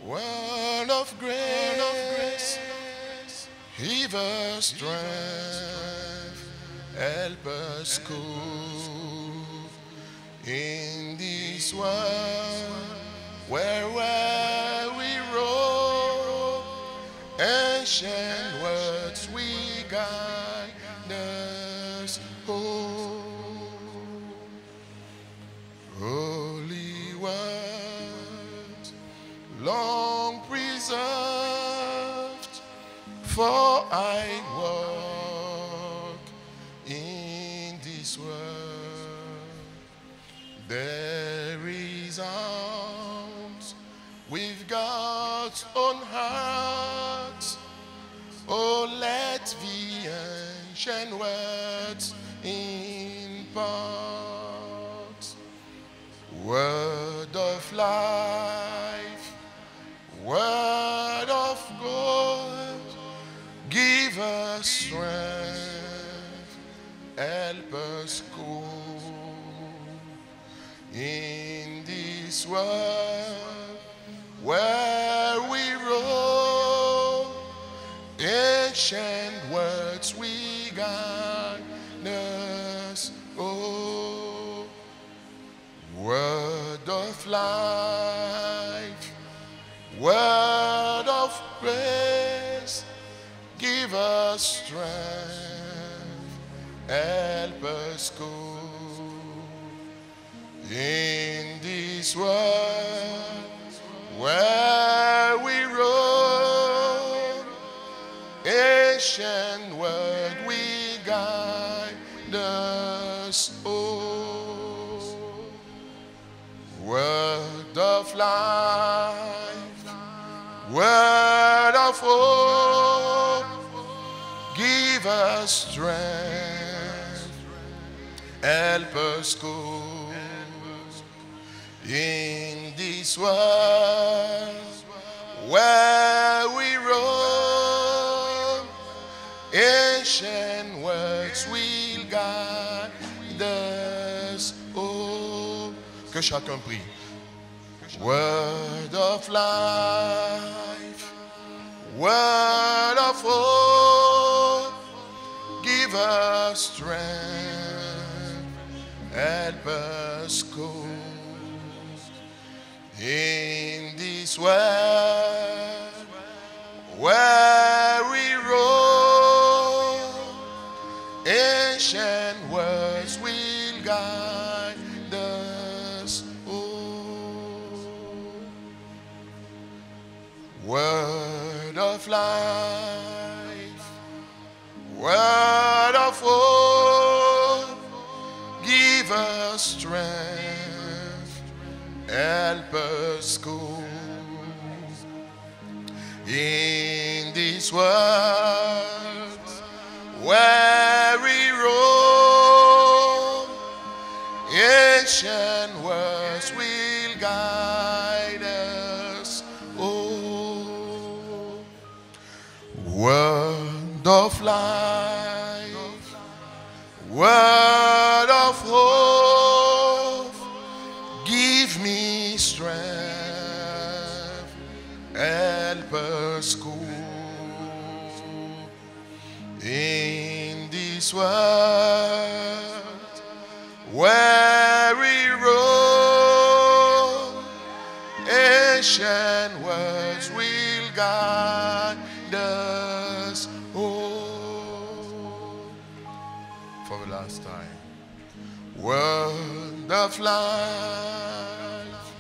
Word of grace, give us strength, help us cope in this world where we roam. Ancient words we guide us home. Holy words, long preserved, for I walk in this world. There is arms with God's own heart. Oh, let the ancient words impart. Word of life, word of God, give us strength, help us go in this world where we roam. Ancient words we guide us. Oh, word of life, word of grace, give us strength, help us go in this world where we roam. Ancient word we guide us. Oh, word of life, word of hope, give us strength, help us go in this world where we roam. Ancient words will guide us. Oh, que chacun prie. Word of life, word of hope, give us strength, help us go in this world where we roam. Ancient words will guide us. Oh, word of life, word of hope, give us strength, help us go in this world where we roam. Ancient words will guide us. Oh, word of life, word of hope, give me strength, help us go in this world where we roam. Ancient words will guide us. Oh, for the last time. Word of life,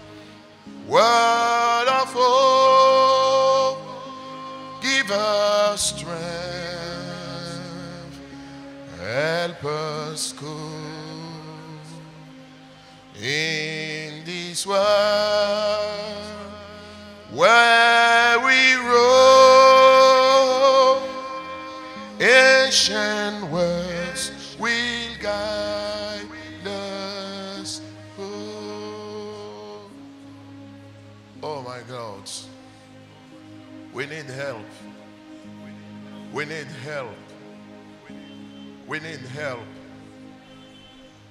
word of hope, give us strength, help us go in this world where we roam. Ancient words will guide us. Oh my God, we need help. We need help. We need help.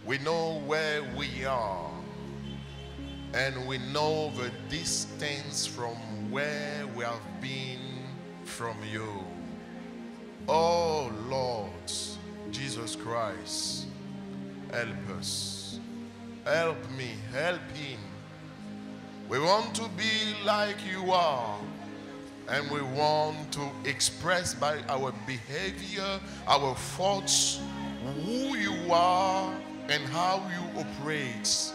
We know where we are. and we know the distance from where we have been from you. Oh Lord Jesus Christ, help us. Help me, help him. We want to be like you are, and we want to express by our behavior, our thoughts, who you are and how you operate.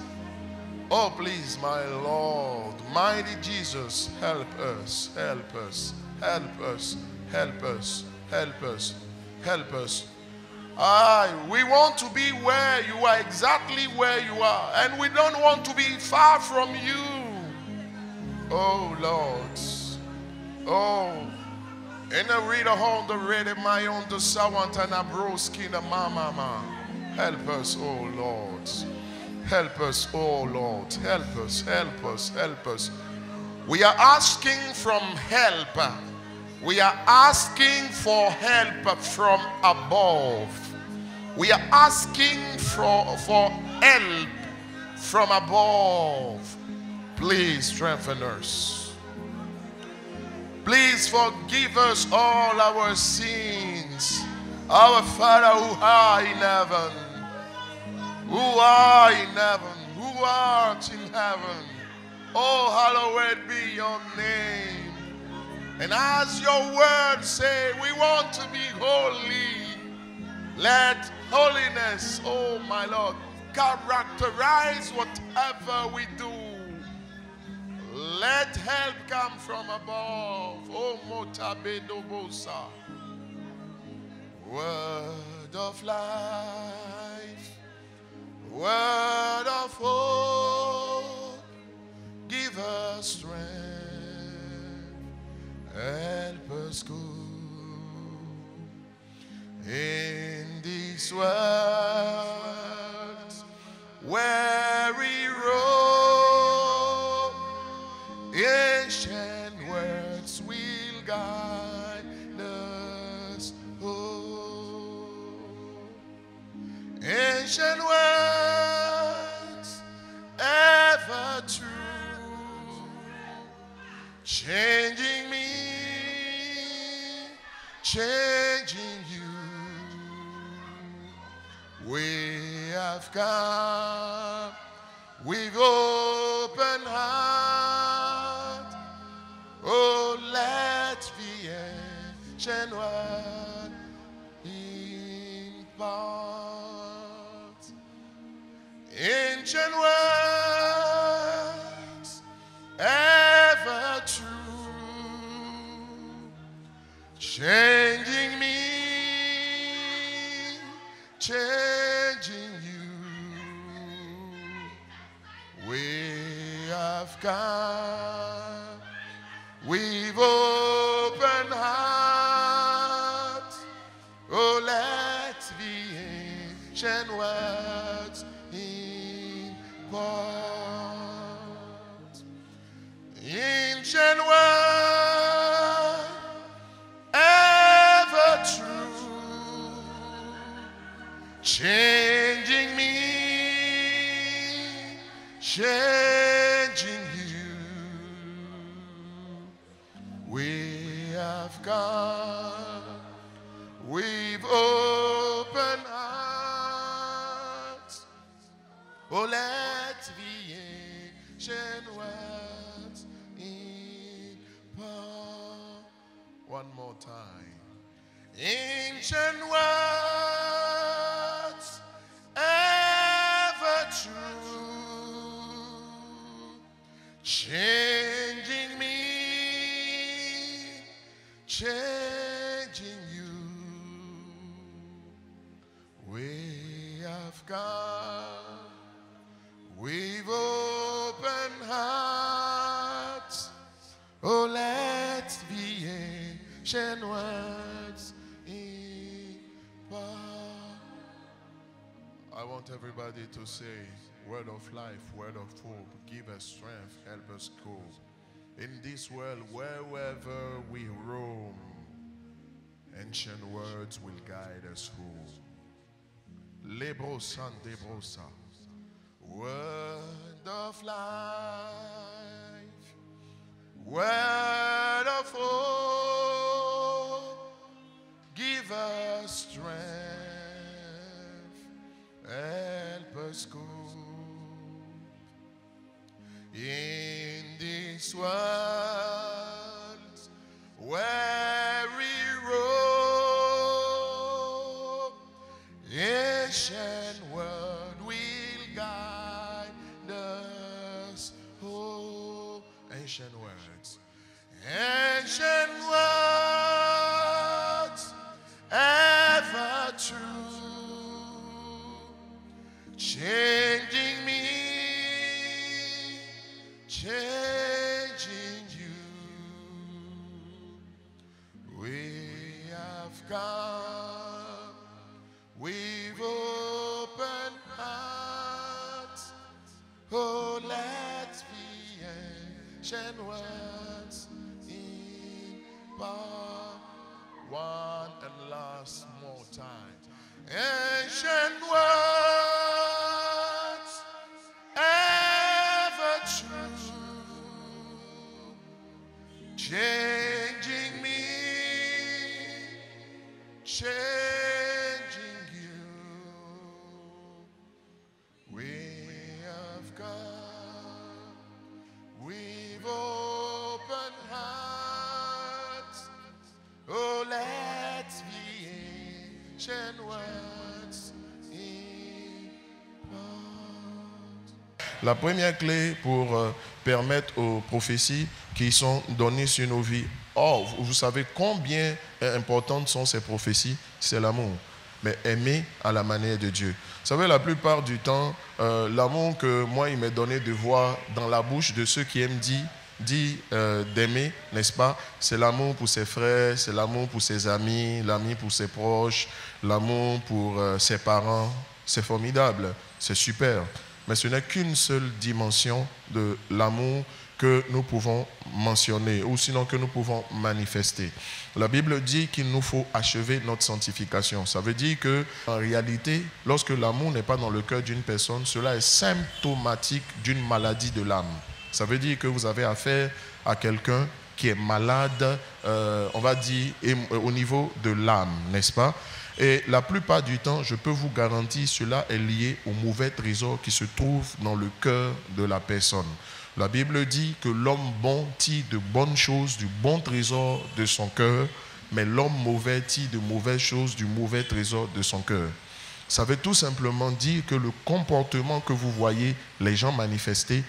Oh, please, my Lord, mighty Jesus, help us, help us, help us, help us, help us, help us. We want to be where you are, exactly where you are, and we don't want to be far from you. Oh, Lord. Oh, and I read on the read my own the Sawantana broski the mama. Help us, oh Lord. Help us, oh Lord. Help us, help us, help us. We are asking from help. We are asking for help from above. We are asking for help from above. Please strengthen us. Please forgive us all our sins. Our Father who art in heaven, who art in heaven, who art in heaven, oh, hallowed be your name. And as your word say, we want to be holy. Let holiness, oh my Lord, characterize whatever we do. Let help come from above. Oh, Motabedobosa. Word of life, word of hope, give us strength, help us go in this world, weary road, ancient words will guide us home. Ancient words, ever true, changing me, changing you. We have come with open heart. Oh, let the ancient word impart. Ancient words, ever true, changing me, changing you. We have come with open heart. Oh, let the ancient words impart. Ancient word, ever true, changing me, changing you. We have come with open hearts. Oh, let the ancient words impart. One more time. Ancient words, ever true, changing me, changing you. We have come with open hearts. Oh, let the ancient words impart. I want everybody to say, word of life, word of hope, give us strength, help us go. In this world, wherever we roam, ancient words will guide us home. Lebrosa, Debrosa, word of life, word of hope, give us strength, help us go in this world weary road, ancient word will guide us. Oh, ancient words, ever true, changing me, changing you. We have come with open hearts. Oh, let's be ancient words in power. One and last more time. Ancient words, ever true, changing me, changing you. We have come with open hearts. Oh, let's be ancient words in part. La première clé pour permettre aux prophéties qui sont données sur nos vies. Oh, vous savez combien importantes sont ces prophéties? C'est l'amour. Mais aimer à la manière de Dieu. Vous savez, la plupart du temps, l'amour que moi, il m'est donné de voir dans la bouche de ceux qui aiment dit d'aimer, n'est-ce pas? C'est l'amour pour ses frères, c'est l'amour pour ses amis, l'amour pour ses proches, l'amour pour ses parents. C'est formidable, c'est super. Mais ce n'est qu'une seule dimension de l'amour que nous pouvons mentionner, ou sinon que nous pouvons manifester. La Bible dit qu'il nous faut achever notre sanctification. Ça veut dire que, en réalité, lorsque l'amour n'est pas dans le cœur d'une personne, cela est symptomatique d'une maladie de l'âme. Ça veut dire que vous avez affaire à quelqu'un qui est malade, on va dire, au niveau de l'âme, n'est-ce pas? Et la plupart du temps, je peux vous garantir, cela est lié au mauvais trésor qui se trouve dans le cœur de la personne. La Bible dit que l'homme bon tire de bonnes choses du bon trésor de son cœur, mais l'homme mauvais tire de mauvaises choses du mauvais trésor de son cœur. Ça veut tout simplement dire que le comportement que vous voyez les gens manifester,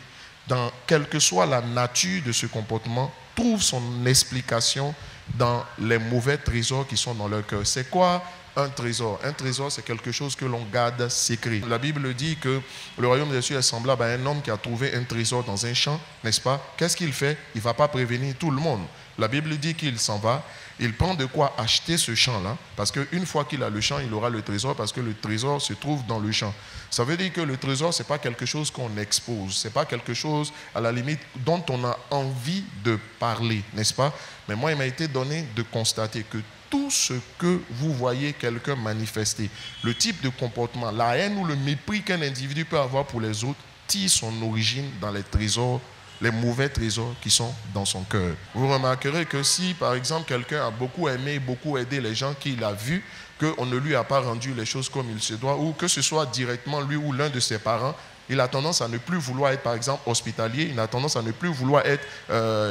dans quelle que soit la nature de ce comportement, trouve son explication dans les mauvais trésors qui sont dans leur cœur. C'est quoi un trésor? Un trésor, c'est quelque chose que l'on garde secret. La Bible dit que le royaume des cieux est semblable à un homme qui a trouvé un trésor dans un champ, n'est-ce pas? Qu'est-ce qu'il fait? Il ne va pas prévenir tout le monde. La Bible dit qu'il s'en va, il prend de quoi acheter ce champ-là, parce qu'une fois qu'il a le champ, il aura le trésor, parce que le trésor se trouve dans le champ. Ça veut dire que le trésor, ce n'est pas quelque chose qu'on expose, ce n'est pas quelque chose, à la limite, dont on a envie de parler, n'est-ce pas? Mais moi, il m'a été donné de constater que tout ce que vous voyez quelqu'un manifester, le type de comportement, la haine ou le mépris qu'un individu peut avoir pour les autres, tire son origine dans les trésors, les mauvais trésors qui sont dans son cœur. Vous remarquerez que si, par exemple, quelqu'un a beaucoup aimé, beaucoup aidé les gens qu'il a vus, qu'on ne lui a pas rendu les choses comme il se doit, ou que ce soit directement lui ou l'un de ses parents, il a tendance à ne plus vouloir être, par exemple, hospitalier, il a tendance à ne plus vouloir être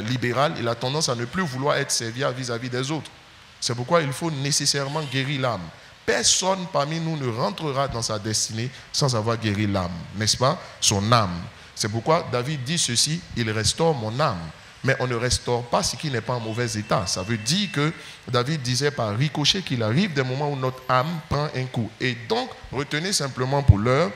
libéral, il a tendance à ne plus vouloir être serviable vis-à-vis des autres. C'est pourquoi il faut nécessairement guérir l'âme. Personne parmi nous ne rentrera dans sa destinée sans avoir guéri l'âme, n'est-ce pas? Son âme. C'est pourquoi David dit ceci, il restaure mon âme. Mais on ne restaure pas ce qui n'est pas en mauvais état. Ça veut dire que David disait par ricochet qu'il arrive des moments où notre âme prend un coup. Et donc, retenez simplement pour l'heure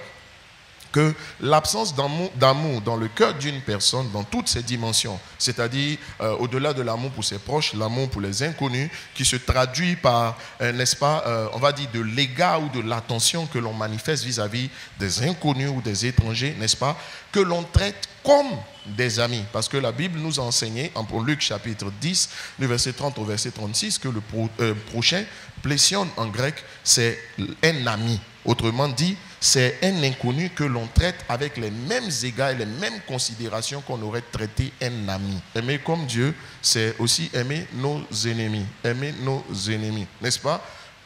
que l'absence d'amour dans le cœur d'une personne, dans toutes ses dimensions, c'est-à-dire au-delà de l'amour pour ses proches, l'amour pour les inconnus, qui se traduit par, n'est-ce pas, on va dire de l'égard ou de l'attention que l'on manifeste vis-à-vis des inconnus ou des étrangers, n'est-ce pas, que l'on traite comme des amis. Parce que la Bible nous a enseigné, en Luc chapitre 10, le verset 30 au verset 36, que le prochain, plésion en grec, c'est un ami. Autrement dit, c'est un inconnu que l'on traite avec les mêmes égards et les mêmes considérations qu'on aurait traité un ami. Aimer comme Dieu, c'est aussi aimer nos ennemis. Aimer nos ennemis, n'est-ce pas?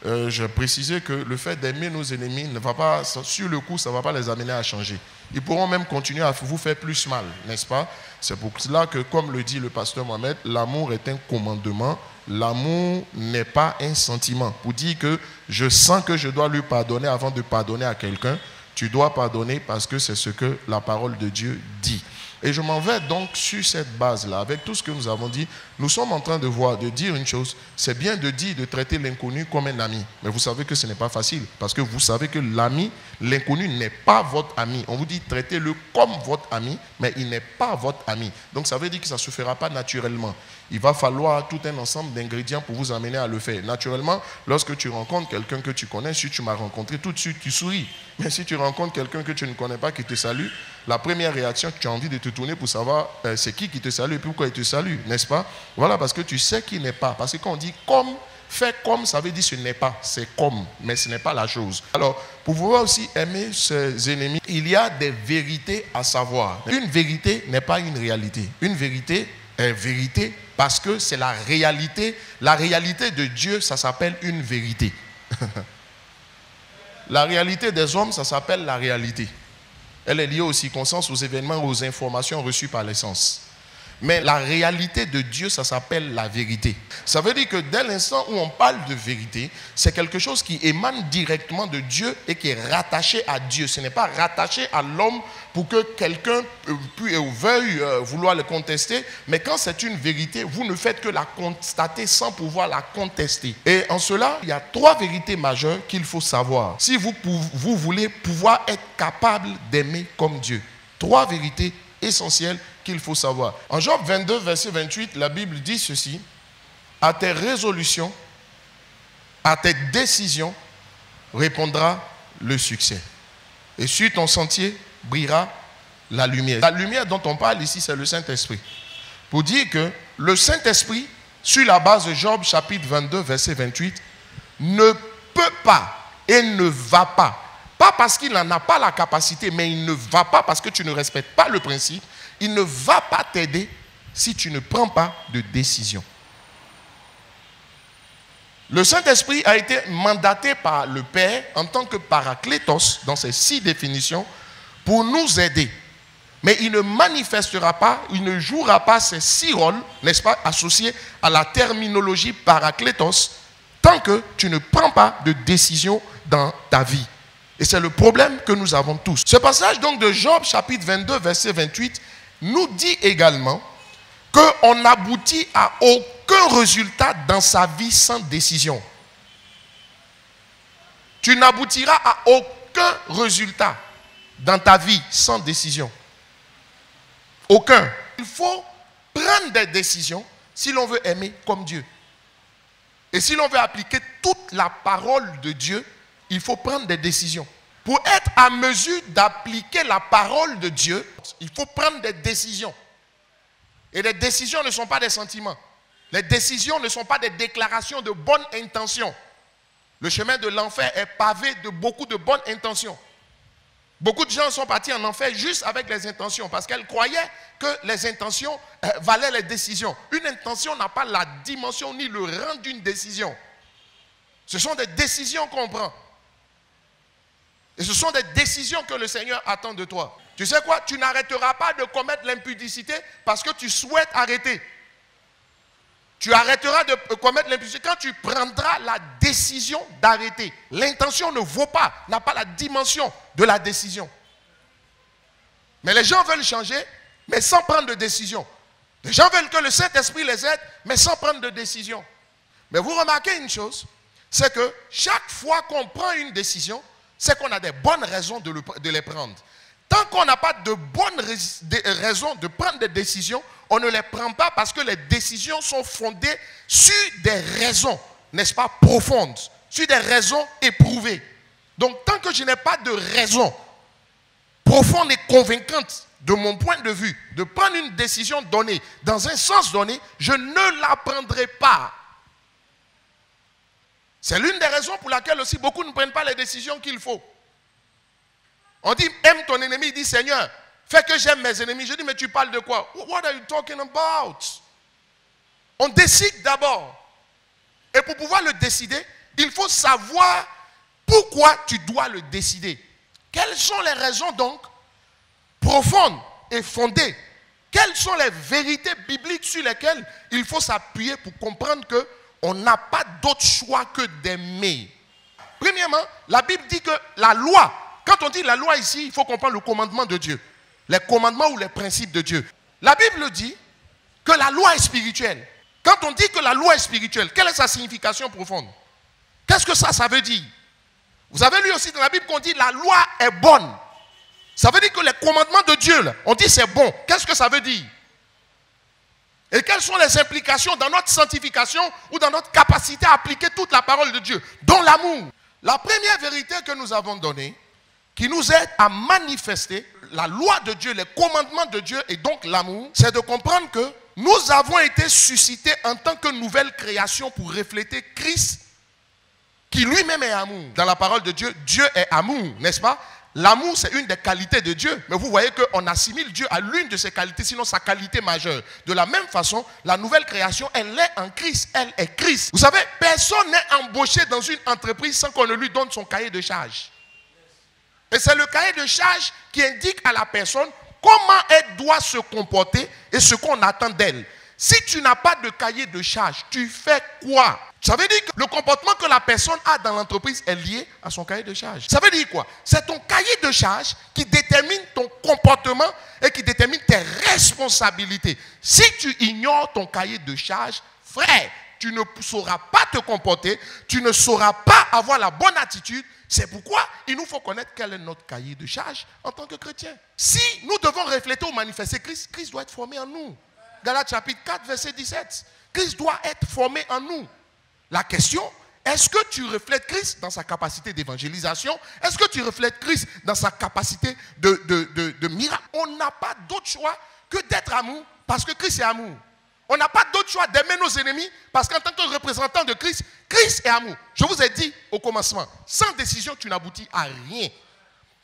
Je précisais que le fait d'aimer nos ennemis ne va pas, sur le coup, ça ne va pas les amener à changer. Ils pourront même continuer à vous faire plus mal, n'est-ce pas? C'est pour cela que, comme le dit le pasteur Mohamed, l'amour est un commandement. L'amour n'est pas un sentiment. Pour dire que je sens que je dois lui pardonner avant de pardonner à quelqu'un, tu dois pardonner parce que c'est ce que la parole de Dieu dit. Et je m'en vais donc sur cette base-là, avec tout ce que nous avons dit. Nous sommes en train de dire une chose. C'est bien de dire, de traiter l'inconnu comme un ami. Mais vous savez que ce n'est pas facile. Parce que vous savez que l'ami, l'inconnu n'est pas votre ami. On vous dit, traitez-le comme votre ami, mais il n'est pas votre ami. Donc ça veut dire que ça ne se fera pas naturellement. Il va falloir tout un ensemble d'ingrédients pour vous amener à le faire. Naturellement, lorsque tu rencontres quelqu'un que tu connais, si tu m'as rencontré, tout de suite tu souris. Mais si tu rencontres quelqu'un que tu ne connais pas qui te salue, la première réaction, tu as envie de te tourner pour savoir c'est qui te salue et pourquoi il te salue, n'est-ce pas? Voilà, parce que tu sais qu'il n'est pas. Parce que quand on dit comme, fait comme, ça veut dire ce n'est pas, c'est comme, mais ce n'est pas la chose. Alors, pour pouvoir aussi aimer ses ennemis, il y a des vérités à savoir. Une vérité n'est pas une réalité. Une vérité est vérité parce que c'est la réalité. La réalité de Dieu, ça s'appelle une vérité. La réalité des hommes, ça s'appelle la réalité. Elle est liée aux circonstances, aux événements, aux informations reçues par les sens. Mais la réalité de Dieu, ça s'appelle la vérité. Ça veut dire que dès l'instant où on parle de vérité, c'est quelque chose qui émane directement de Dieu et qui est rattaché à Dieu. Ce n'est pas rattaché à l'homme pour que quelqu'un veuille vouloir le contester. Mais quand c'est une vérité, vous ne faites que la constater sans pouvoir la contester. Et en cela, il y a 3 vérités majeures qu'il faut savoir. Si vous voulez pouvoir être capable d'aimer comme Dieu. 3 vérités essentielles qu'il faut savoir. En Job 22, verset 28, la Bible dit ceci: à tes résolutions, à tes décisions, répondra le succès. Et sur ton sentier brillera la lumière. La lumière dont on parle ici, c'est le Saint-Esprit. Pour dire que le Saint-Esprit, sur la base de Job chapitre 22, verset 28, ne peut pas et ne va pas. Pas parce qu'il n'en a pas la capacité, mais il ne va pas parce que tu ne respectes pas le principe. Il ne va pas t'aider si tu ne prends pas de décision. Le Saint-Esprit a été mandaté par le Père en tant que Paraclétos, dans ces 6 définitions, pour nous aider. Mais il ne manifestera pas, il ne jouera pas ces 6 rôles, n'est-ce pas, associés à la terminologie Paraclétos, tant que tu ne prends pas de décision dans ta vie. Et c'est le problème que nous avons tous. Ce passage donc de Job chapitre 22, verset 28, nous dit également qu'on n'aboutit à aucun résultat dans sa vie sans décision. Tu n'aboutiras à aucun résultat dans ta vie sans décision. Aucun. Il faut prendre des décisions si l'on veut aimer comme Dieu. Et si l'on veut appliquer toute la parole de Dieu, il faut prendre des décisions. Pour être à mesure d'appliquer la parole de Dieu, il faut prendre des décisions. Et les décisions ne sont pas des sentiments. Les décisions ne sont pas des déclarations de bonnes intentions. Le chemin de l'enfer est pavé de beaucoup de bonnes intentions. Beaucoup de gens sont partis en enfer juste avec les intentions parce qu'elles croyaient que les intentions valaient les décisions. Une intention n'a pas la dimension ni le rang d'une décision. Ce sont des décisions qu'on prend. Et ce sont des décisions que le Seigneur attend de toi. Tu sais quoi? Tu n'arrêteras pas de commettre l'impudicité parce que tu souhaites arrêter. Tu arrêteras de commettre l'impudicité quand tu prendras la décision d'arrêter. L'intention ne vaut pas, n'a pas la dimension de la décision. Mais les gens veulent changer, mais sans prendre de décision. Les gens veulent que le Saint-Esprit les aide, mais sans prendre de décision. Mais vous remarquez une chose, c'est que chaque fois qu'on prend une décision, c'est qu'on a des bonnes raisons de les prendre. Tant qu'on n'a pas de bonnes raisons de prendre des décisions, on ne les prend pas parce que les décisions sont fondées sur des raisons, n'est-ce pas, profondes, sur des raisons éprouvées. Donc, tant que je n'ai pas de raison profonde et convaincante de mon point de vue, de prendre une décision donnée dans un sens donné, je ne la prendrai pas. C'est l'une des raisons pour laquelle aussi beaucoup ne prennent pas les décisions qu'il faut. On dit, aime ton ennemi. Il dit, Seigneur, fais que j'aime mes ennemis. Je dis, mais tu parles de quoi? What are you talking about? On décide d'abord. Et pour pouvoir le décider, il faut savoir pourquoi tu dois le décider. Quelles sont les raisons donc profondes et fondées? Quelles sont les vérités bibliques sur lesquelles il faut s'appuyer pour comprendre qu'on n'a pas d'autre choix que d'aimer? Premièrement, la Bible dit que la loi, quand on dit la loi ici, il faut comprendre le commandement de Dieu. Les commandements ou les principes de Dieu. La Bible dit que la loi est spirituelle. Quand on dit que la loi est spirituelle, quelle est sa signification profonde? Qu'est-ce que ça veut dire? Vous avez lu aussi dans la Bible qu'on dit la loi est bonne. Ça veut dire que les commandements de Dieu, là, on dit c'est bon. Qu'est-ce que ça veut dire? Et quelles sont les implications dans notre sanctification ou dans notre capacité à appliquer toute la parole de Dieu, dont l'amour? La première vérité que nous avons donnée, qui nous aide à manifester la loi de Dieu, les commandements de Dieu et donc l'amour, c'est de comprendre que nous avons été suscités en tant que nouvelle création pour refléter Christ, qui lui-même est amour. Dans la parole de Dieu, Dieu est amour, n'est-ce pas? L'amour, c'est une des qualités de Dieu. Mais vous voyez qu'on assimile Dieu à l'une de ses qualités, sinon sa qualité majeure. De la même façon, la nouvelle création, elle est en Christ. Elle est Christ. Vous savez, personne n'est embauché dans une entreprise sans qu'on ne lui donne son cahier de charge. Et c'est le cahier de charge qui indique à la personne comment elle doit se comporter et ce qu'on attend d'elle. Si tu n'as pas de cahier de charge, tu fais quoi? Ça veut dire que le comportement que la personne a dans l'entreprise est lié à son cahier de charge. Ça veut dire quoi? C'est ton cahier de charge qui détermine ton comportement et qui détermine tes responsabilités. Si tu ignores ton cahier de charge, frère, tu ne sauras pas te comporter, tu ne sauras pas avoir la bonne attitude. C'est pourquoi il nous faut connaître quel est notre cahier de charge en tant que chrétien. Si nous devons refléter ou manifester Christ, Christ doit être formé en nous. Galates chapitre 4, verset 17. Christ doit être formé en nous. La question, est-ce que tu reflètes Christ dans sa capacité d'évangélisation? Est-ce que tu reflètes Christ dans sa capacité de miracle? On n'a pas d'autre choix que d'être amour parce que Christ est amour. On n'a pas d'autre choix d'aimer nos ennemis parce qu'en tant que représentant de Christ, Christ est amour. Je vous ai dit au commencement, sans décision, tu n'aboutis à rien.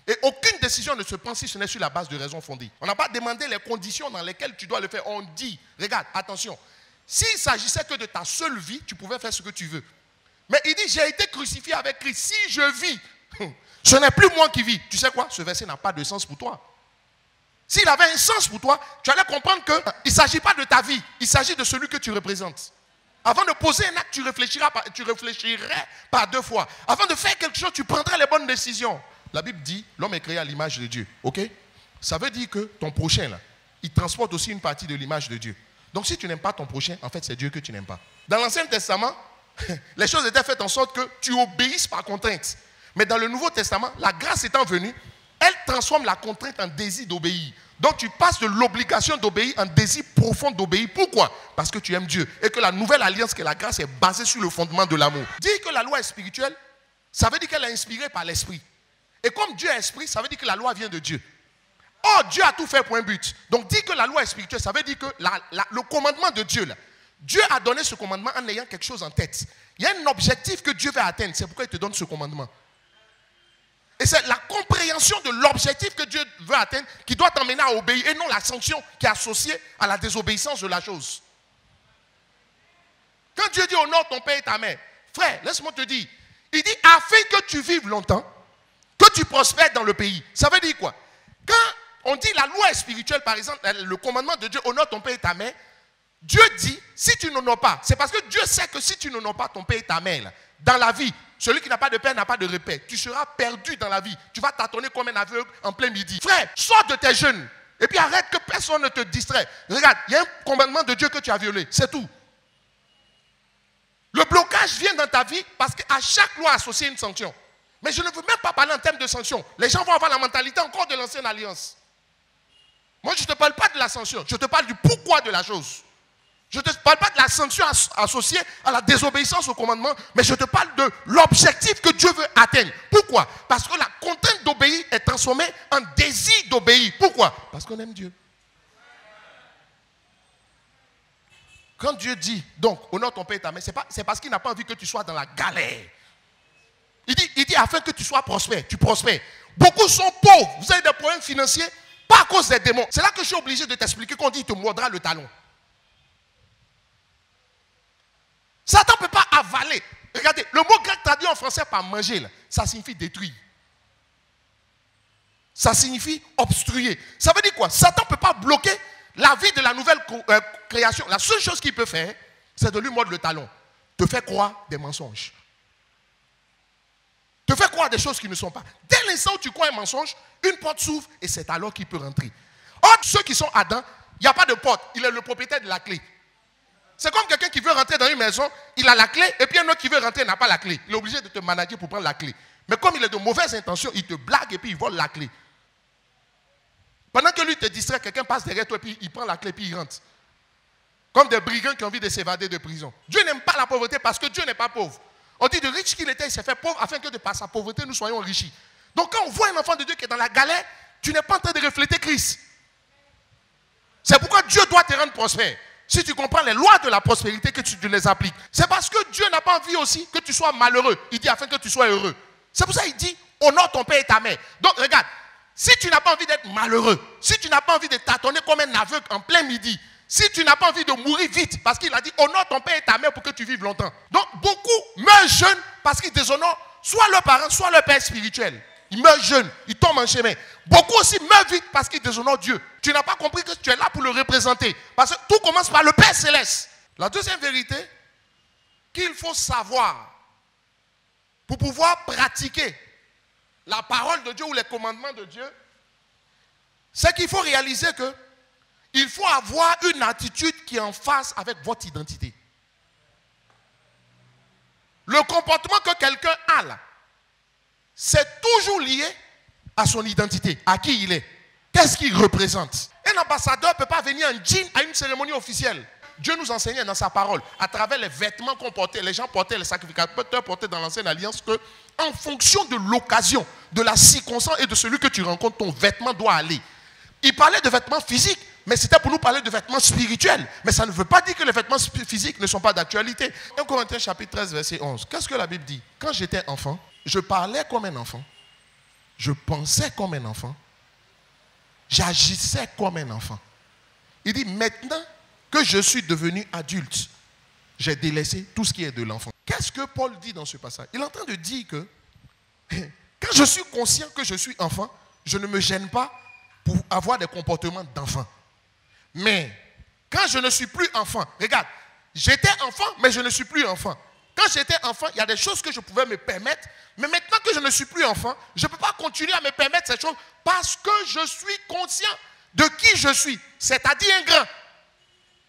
Et aucune décision ne se prend si ce n'est sur la base de raisons fondées. On n'a pas demandé les conditions dans lesquelles tu dois le faire. On dit, regarde, attention, s'il s'agissait que de ta seule vie, tu pouvais faire ce que tu veux. Mais il dit, j'ai été crucifié avec Christ. Si je vis, ce n'est plus moi qui vis. Tu sais quoi? Ce verset n'a pas de sens pour toi. S'il avait un sens pour toi, tu allais comprendre qu'il ne s'agit pas de ta vie, il s'agit de celui que tu représentes. Avant de poser un acte, tu réfléchirais par deux fois. Avant de faire quelque chose, tu prendrais les bonnes décisions. La Bible dit, l'homme est créé à l'image de Dieu. Ok? Ça veut dire que ton prochain, là, il transporte aussi une partie de l'image de Dieu. Donc si tu n'aimes pas ton prochain, en fait c'est Dieu que tu n'aimes pas. Dans l'Ancien Testament, les choses étaient faites en sorte que tu obéisses par contrainte. Mais dans le Nouveau Testament, la grâce étant venue, elle transforme la contrainte en désir d'obéir. Donc tu passes de l'obligation d'obéir en désir profond d'obéir. Pourquoi? Parce que tu aimes Dieu. Et que la nouvelle alliance qui est la grâce est basée sur le fondement de l'amour. Dire que la loi est spirituelle, ça veut dire qu'elle est inspirée par l'esprit. Et comme Dieu est esprit, ça veut dire que la loi vient de Dieu. Or, Dieu a tout fait pour un but. Donc dire que la loi est spirituelle, ça veut dire que le commandement de Dieu, là, Dieu a donné ce commandement en ayant quelque chose en tête. Il y a un objectif que Dieu veut atteindre. C'est pourquoi il te donne ce commandement. Et c'est la compréhension de l'objectif que Dieu veut atteindre qui doit t'emmener à obéir et non la sanction qui est associée à la désobéissance de la chose. Quand Dieu dit honore ton père et ta mère, frère, laisse-moi te dire, il dit afin que tu vives longtemps, que tu prospères dans le pays. Ça veut dire quoi? Quand on dit la loi est spirituelle, par exemple, le commandement de Dieu, honore ton père et ta mère, Dieu dit, si tu n'honores pas, c'est parce que Dieu sait que si tu n'honores pas ton père et ta mère, là, dans la vie, celui qui n'a pas de père n'a pas de repère. Tu seras perdu dans la vie. Tu vas tâtonner comme un aveugle en plein midi. Frère, sors de tes jeûnes. Et puis arrête que personne ne te distrait. Regarde, il y a un commandement de Dieu que tu as violé. C'est tout. Le blocage vient dans ta vie parce qu'à chaque loi associée une sanction. Mais je ne veux même pas parler en termes de sanction. Les gens vont avoir la mentalité encore de l'ancienne alliance. Moi, je ne te parle pas de la sanction. Je te parle du pourquoi de la chose. Je ne te parle pas de la sanction associée à la désobéissance au commandement, mais je te parle de l'objectif que Dieu veut atteindre. Pourquoi? Parce que la contrainte d'obéir est transformée en désir d'obéir. Pourquoi? Parce qu'on aime Dieu. Quand Dieu dit, donc, honore ton père et ta mère, c'est parce qu'il n'a pas envie que tu sois dans la galère. Il dit afin que tu sois prospère, tu prospères. Beaucoup sont pauvres, vous avez des problèmes financiers, pas à cause des démons. C'est là que je suis obligé de t'expliquer qu'on dit il te mordra le talon. Satan ne peut pas avaler. Regardez, le mot grec traduit en français par manger, là, ça signifie détruire. Ça signifie obstruer. Ça veut dire quoi? Satan ne peut pas bloquer la vie de la nouvelle création. La seule chose qu'il peut faire, c'est de lui mordre le talon. Te faire croire des mensonges. Te faire croire des choses qui ne sont pas. Dès l'instant où tu crois un mensonge, une porte s'ouvre et c'est alors qu'il peut rentrer. Or, ceux qui sont Adam, il n'y a pas de porte. Il est le propriétaire de la clé. C'est comme quelqu'un qui veut rentrer dans une maison, il a la clé, et puis un autre qui veut rentrer n'a pas la clé. Il est obligé de te manager pour prendre la clé. Mais comme il est de mauvaises intentions, il te blague et puis il vole la clé. Pendant que lui te distrait, quelqu'un passe derrière toi et puis il prend la clé et puis il rentre. Comme des brigands qui ont envie de s'évader de prison. Dieu n'aime pas la pauvreté parce que Dieu n'est pas pauvre. On dit de riche qu'il était, il s'est fait pauvre afin que de par sa pauvreté nous soyons enrichis. Donc quand on voit un enfant de Dieu qui est dans la galère, tu n'es pas en train de refléter Christ. C'est pourquoi Dieu doit te rendre prospère. Si tu comprends les lois de la prospérité, que tu les appliques. C'est parce que Dieu n'a pas envie aussi que tu sois malheureux. Il dit afin que tu sois heureux. C'est pour ça qu'il dit honore ton père et ta mère. Donc regarde, si tu n'as pas envie d'être malheureux, si tu n'as pas envie de tâtonner comme un aveugle en plein midi, si tu n'as pas envie de mourir vite, parce qu'il a dit honore ton père et ta mère pour que tu vives longtemps. Donc beaucoup meurent jeunes parce qu'ils déshonorent soit leurs parents, soit leur père spirituel. Ils meurent jeunes, ils tombent en chemin. Beaucoup aussi meurent vite parce qu'ils déshonorent Dieu. Tu n'as pas compris que tu es là pour le représenter. Parce que tout commence par le Père Céleste. La deuxième vérité qu'il faut savoir pour pouvoir pratiquer la parole de Dieu ou les commandements de Dieu, c'est qu'il faut réaliser que il faut avoir une attitude qui est en phase avec votre identité. Le comportement que quelqu'un a là, c'est toujours lié à son identité, à qui il est. Qu'est-ce qu'il représente? Un ambassadeur ne peut pas venir en jean à une cérémonie officielle. Dieu nous enseignait dans sa parole, à travers les vêtements qu'on portait, les gens portaient, les sacrificateurs portaient dans l'ancienne alliance, que en fonction de l'occasion, de la circonstance et de celui que tu rencontres, ton vêtement doit aller. Il parlait de vêtements physiques, mais c'était pour nous parler de vêtements spirituels. Mais ça ne veut pas dire que les vêtements physiques ne sont pas d'actualité. 1 Corinthiens chapitre 13, verset 11. Qu'est-ce que la Bible dit? Quand j'étais enfant, je parlais comme un enfant. Je pensais comme un enfant. J'agissais comme un enfant. Il dit, maintenant que je suis devenu adulte, j'ai délaissé tout ce qui est de l'enfant. Qu'est-ce que Paul dit dans ce passage? Il est en train de dire que quand je suis conscient que je suis enfant, je ne me gêne pas pour avoir des comportements d'enfant. Mais quand je ne suis plus enfant, regarde, j'étais enfant, mais je ne suis plus enfant. Quand j'étais enfant, il y a des choses que je pouvais me permettre, mais maintenant que je ne suis plus enfant, je ne peux pas continuer à me permettre ces choses parce que je suis conscient de qui je suis, c'est-à-dire un grand.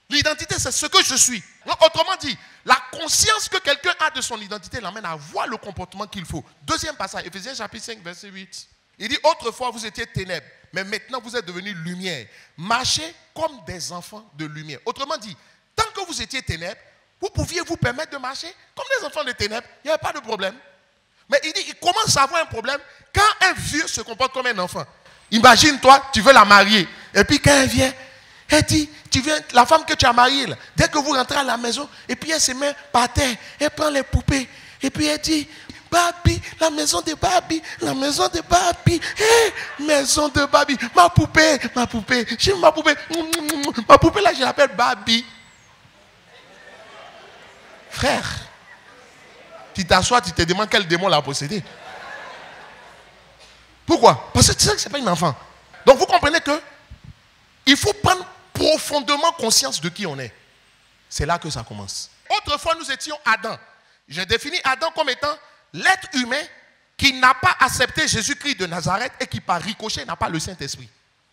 L'identité, c'est ce que je suis. Donc, autrement dit, la conscience que quelqu'un a de son identité l'amène à voir le comportement qu'il faut. Deuxième passage, Éphésiens chapitre 5, verset 8. Il dit, autrefois vous étiez ténèbres, mais maintenant vous êtes devenus lumière. Marchez comme des enfants de lumière. Autrement dit, tant que vous étiez ténèbres, vous pouviez vous permettre de marcher comme des enfants de ténèbres. Il n'y avait pas de problème. Mais il dit, il commence à avoir un problème quand un vieux se comporte comme un enfant. Imagine-toi, tu veux la marier. Et puis quand elle vient, elle dit, la femme que tu as mariée, là, dès que vous rentrez à la maison, et puis elle se met par terre, elle prend les poupées, et puis elle dit, Barbie, la maison de Barbie, la maison de Barbie, hey, maison de Barbie, ma poupée, j'ai ma poupée là, je l'appelle Barbie. Frère, tu t'assois, tu te demandes quel démon l'a possédé. Pourquoi? Parce que tu sais que ce n'est pas une enfant. Donc vous comprenez que il faut prendre profondément conscience de qui on est. C'est là que ça commence. Autrefois, nous étions Adam. J'ai défini Adam comme étant l'être humain qui n'a pas accepté Jésus-Christ de Nazareth et qui par ricochet n'a pas le Saint-Esprit.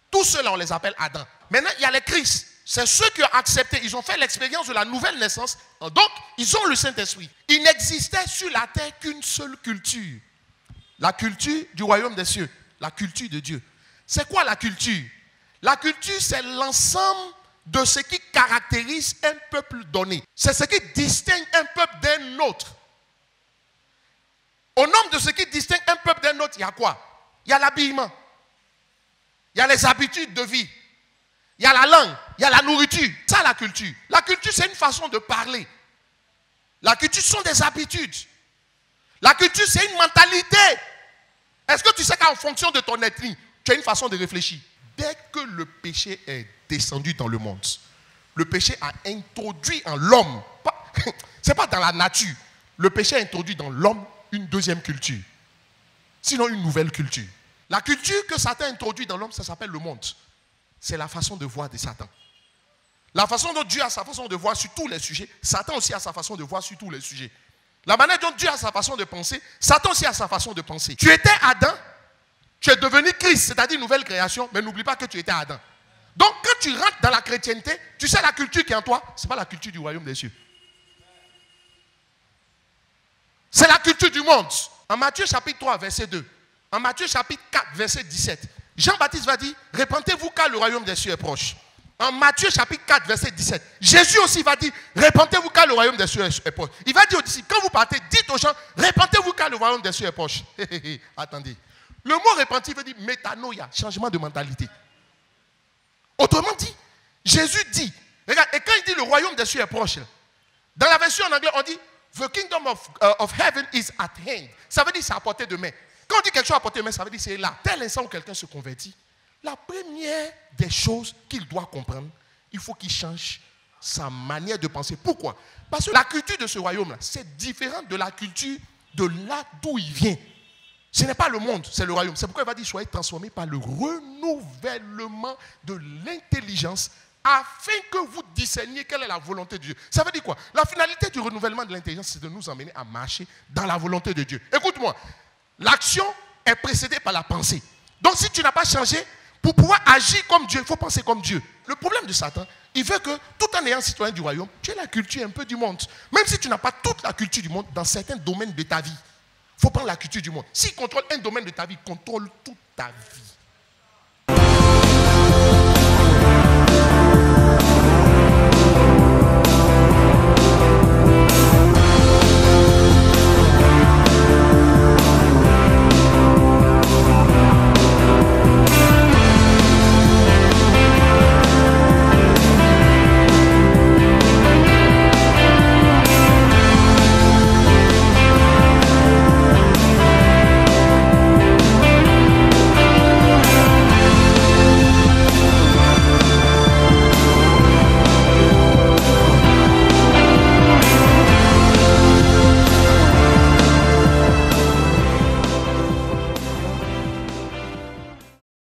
Tous ceux-là, on les appelle Adam. Maintenant, il y a les Christ. C'est ceux qui ont accepté. Ils ont fait l'expérience de la nouvelle naissance. Donc, ils ont le Saint-Esprit. Il n'existait sur la terre qu'une seule culture. La culture du royaume des cieux. La culture de Dieu. C'est quoi la culture? La culture, c'est l'ensemble de ce qui caractérise un peuple donné. C'est ce qui distingue un peuple d'un autre. Au nom de ce qui distingue un peuple d'un autre, il y a quoi? Il y a l'habillement. Il y a les habitudes de vie. Il y a la langue. Il y a la nourriture. Ça, la culture. La culture, c'est une façon de parler. La culture sont des habitudes. La culture, c'est une mentalité. Est-ce que tu sais qu'en fonction de ton être, tu as une façon de réfléchir? Dès que le péché est descendu dans le monde, le péché a introduit en l'homme, ce n'est pas dans la nature, le péché a introduit dans l'homme une deuxième culture. Sinon une nouvelle culture. La culture que Satan a introduite dans l'homme, ça s'appelle le monde. C'est la façon de voir de Satan. La façon dont Dieu a sa façon de voir sur tous les sujets, Satan aussi a sa façon de voir sur tous les sujets. La manière dont Dieu a sa façon de penser, Satan aussi a sa façon de penser. Tu étais Adam, tu es devenu Christ, c'est-à-dire une nouvelle création, mais n'oublie pas que tu étais Adam. Donc quand tu rentres dans la chrétienté, tu sais la culture qui est en toi, ce n'est pas la culture du royaume des cieux. C'est la culture du monde. En Matthieu chapitre 3, verset 2. En Matthieu chapitre 4, verset 17. Jean-Baptiste va dire, répentez-vous car le royaume des cieux est proche. En Matthieu chapitre 4, verset 17. Jésus aussi va dire, répentez-vous car le royaume des cieux est proche. Il va dire aux disciples, quand vous partez, dites aux gens, répentez-vous car le royaume des cieux est proche. Attendez. Le mot repentir veut dire métanoïa, changement de mentalité. Autrement dit, Jésus dit, regarde, et quand il dit le royaume des cieux est proche, dans la version en anglais, on dit, the kingdom of heaven is at hand. Ça veut dire c'est à portée de main. Quand on dit quelque chose à portée de main, ça veut dire c'est là. Tel instant où quelqu'un se convertit, la première des choses qu'il doit comprendre, il faut qu'il change sa manière de penser. Pourquoi? Parce que la culture de ce royaume-là, c'est différent de la culture de là d'où il vient. Ce n'est pas le monde, c'est le royaume. C'est pourquoi il va dire, soyez transformés par le renouvellement de l'intelligence afin que vous discerniez quelle est la volonté de Dieu. Ça veut dire quoi? La finalité du renouvellement de l'intelligence, c'est de nous emmener à marcher dans la volonté de Dieu. Écoute-moi, l'action est précédée par la pensée. Donc si tu n'as pas changé, pour pouvoir agir comme Dieu, il faut penser comme Dieu. Le problème de Satan, il veut que, tout en ayant citoyen du royaume, tu aies la culture un peu du monde. Même si tu n'as pas toute la culture du monde, dans certains domaines de ta vie, il faut prendre la culture du monde. S'il contrôle un domaine de ta vie, il contrôle toute ta vie.